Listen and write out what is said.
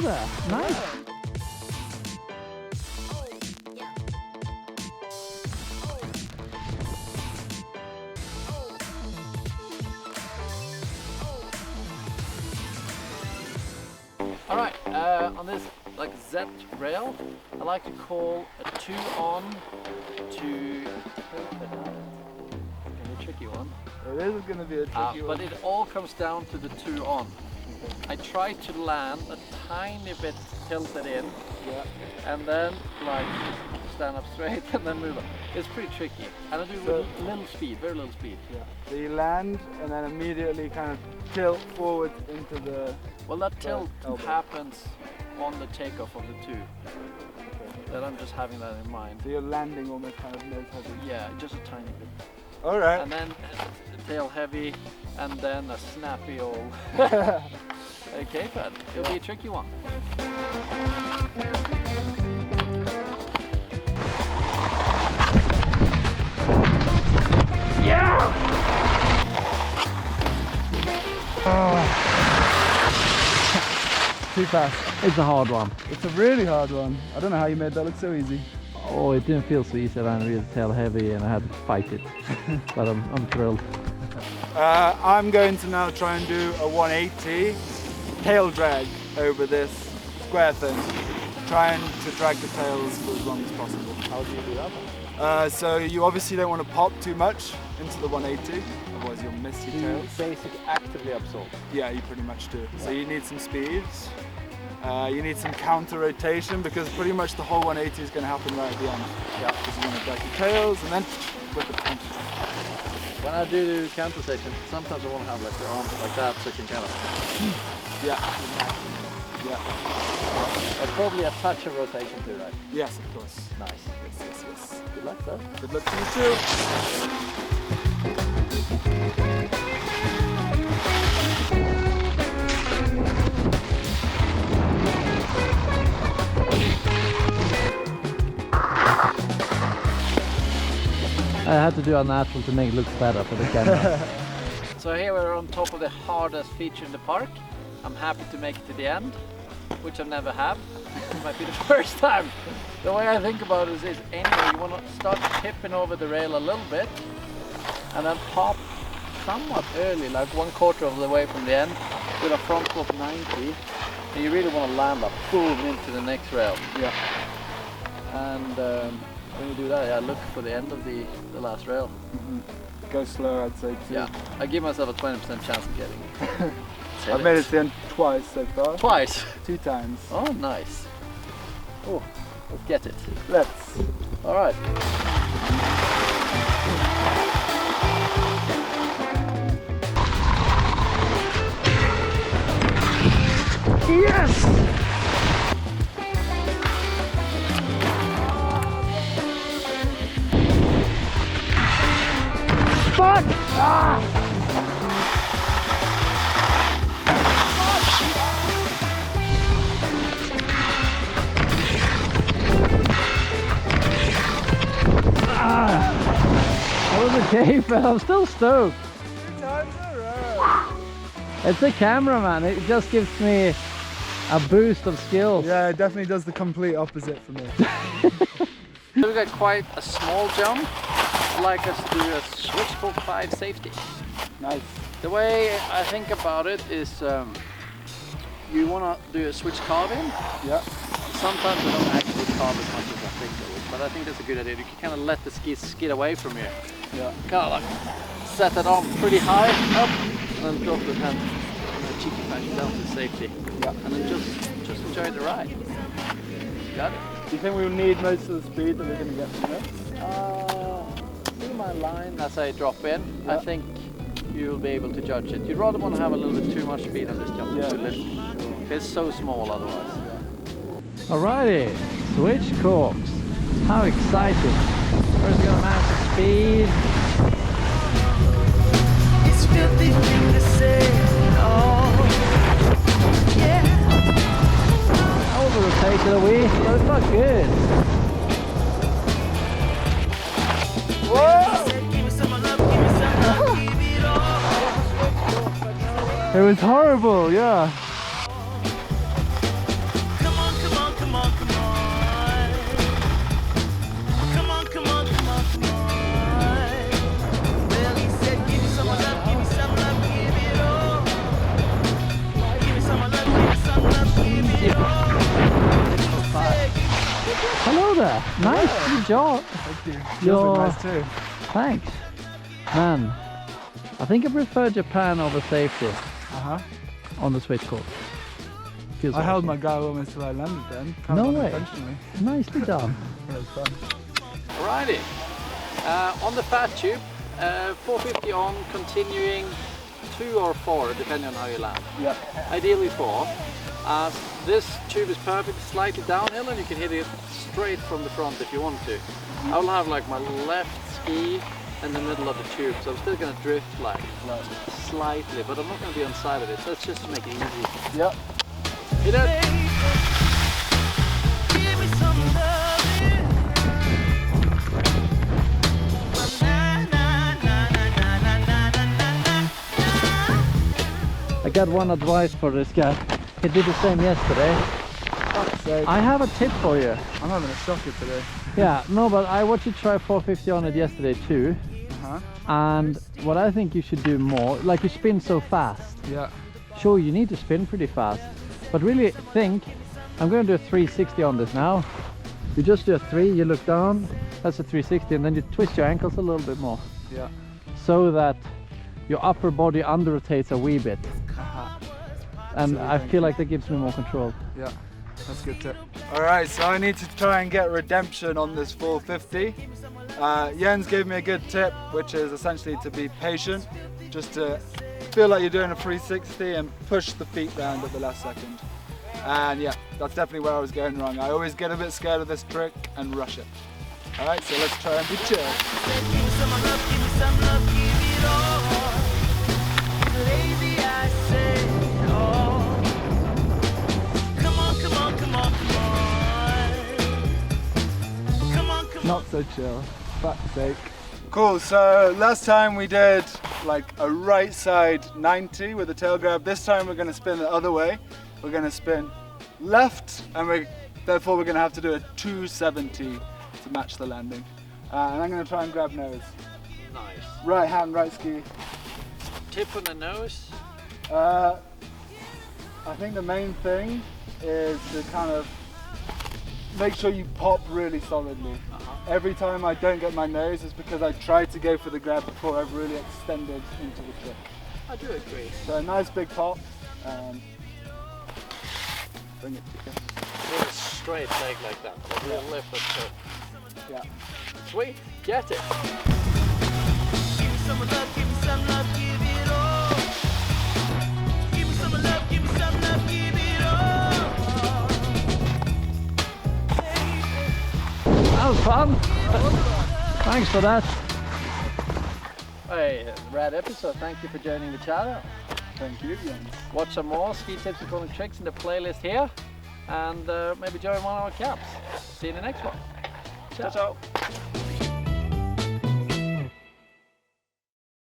go there. Nice. Alright, on this like Z rail, I like to call a 2 on to a tricky one. It is going to be a tricky one. But it all comes down to the 2 on. I try to land a tiny bit tilted in, and then like stand up straight and then move up. It's pretty tricky, and I do little speed, very little speed. Yeah. So you land and then immediately kind of tilt forward into the. Well, that tilt happens on the takeoff of the 2. Okay. Then I'm just having that in mind. So you're landing almost kind of nose heavy. Yeah, just a tiny bit. All right. And then tail heavy, and then a snappy old. Okay, but it'll be a tricky one. Yeah! Oh. Too fast. It's a hard one. It's a really hard one. I don't know how you made that look so easy. Oh, it didn't feel so easy. I ran really tail heavy and I had to fight it. But I'm thrilled. I'm going to now try and do a 180 tail drag over this square thing. Trying to drag the tails for as long as possible. How do you do that? So you obviously don't want to pop too much into the 180, otherwise you'll miss your tails. Basically actively absorb. Yeah, you pretty much do. So you need some speed. You need some counter rotation because pretty much the whole 180 is going to happen right at the end. Yeah. Because you want to drag your tails and then whip it punch. When I do the counter section, sometimes I want to have like the arms like that so I can kind of. Yeah. And probably a touch of rotation too, right? Yes, of course. Nice. Yes. Good luck though. Good luck to you too. I had to do a natural to make it look better for the camera. So here we're on top of the hardest feature in the park. I'm happy to make it to the end, which I never have. It might be the first time. The way I think about it is anyway, you want to start tipping over the rail a little bit and then pop somewhat early, like 1/4 of the way from the end with a front flip 90. And you really want to land up, boom, into the next rail. Yeah. And when you do that, I look for the end of the last rail. Go slow, I'd say too. Yeah, I give myself a 20% chance of getting it. I've made it to the end twice so far. Twice? 2 times. Oh, nice. Oh, let's get it. Let's. All right. Yes! Fuck! Ah! That was okay, but I'm still stoked. 2 times in a row. It's the camera, man. It just gives me a boost of skills. Yeah, it definitely does the complete opposite for me. We've got quite a small jump. I'd like us to do a switch cork 5 safety. Nice. The way I think about it is you want to do a switch carving. Yeah. Sometimes you don't actually carve as much as I think it would, but I think that's a good idea. You can kind of let the skis skid away from you. Yeah. Kind of like set that arm pretty high up and then drop the hand in a cheeky fashion down to safety. Yeah. And then just enjoy the ride. Got it. Do you think we'll need most of the speed that we're going to get from this? See my line as I drop in. Yeah. I think you'll be able to judge it. You'd rather want to have a little bit too much speed on this jump Yeah. too little. It's so small otherwise. Alrighty, switch corks. How exciting. First gonna master speed. It's filthy thing to say. Oh, yeah. Over rotated a wee, but it's not good. Said, give me some love, give me some love, give it all. It was horrible, yeah. there. Nice job. Thank you. Yours You're- look nice too. Thanks. Man, I think I prefer Japan over safety on the switch course. Feels I held awesome. my guy almost till I landed then. Kind No of way. unintentionally. Nicely done. It was fun. Alrighty. On the fat tube, 450 on, continuing 2 or 4, depending on how you land. Yeah. Ideally 4. This tube is perfect, slightly downhill, and you can hit it straight from the front if you want to. I will have like my left ski in the middle of the tube, so I'm still going to drift like slightly, but I'm not going to be on side of it. So it's just to make it easy. Yep. Hit it. Give me some loving. Na, na, na, na, na, na, na, na, na. I got one advice for this guy. He did the same yesterday. Fuck's sake. I have a tip for you. I'm having a shocker today. Yeah, no, but I watched you try 450 on it yesterday too. And what I think you should do more, like you spin so fast. Yeah. Sure, you need to spin pretty fast, but really think, I'm going to do a 360 on this now. You just do a 3, you look down, that's a 360, and then you twist your ankles a little bit more. Yeah. So that your upper body under rotates a wee bit. And So I feel like that gives me more control. Yeah. That's a good tip. Alright, so I need to try and get redemption on this 450. Jens gave me a good tip, which is essentially to be patient, just to feel like you're doing a 360 and push the feet round at the last second. And yeah, that's definitely where I was going wrong. I always get a bit scared of this trick and rush it. Alright, so let's try and be chill. Give me some love, give me some love, give it all. Lazy, I say, oh. Come on, come on, come on, come on. Come on, come on. Not so chill. Fuck's sake. Cool, so last time we did like a right side 90 with a tail grab. This time we're going to spin the other way. We're going to spin left, and therefore we're going to have to do a 270 to match the landing. And I'm going to try and grab nose. Nice. Right hand, right ski. Tip on the nose. I think the main thing is to kind of make sure you pop really solidly. Every time I don't get my nose, it's because I tried to go for the grab before I've really extended into the trick. I do agree. So a nice big pop. Bring it. With a straight leg like that. Like a lift or so. Yeah. Sweet. Get it. Give me some love, give me some love, give it all. Give me some love, give me some love, give it all. That was fun. Thanks for that. Hey, rad episode. Thank you for joining the channel. Thank you, Jens. Watch some more ski tips and corner tricks in the playlist here, and maybe join one of our camps. See you in the next one. Ciao, ciao.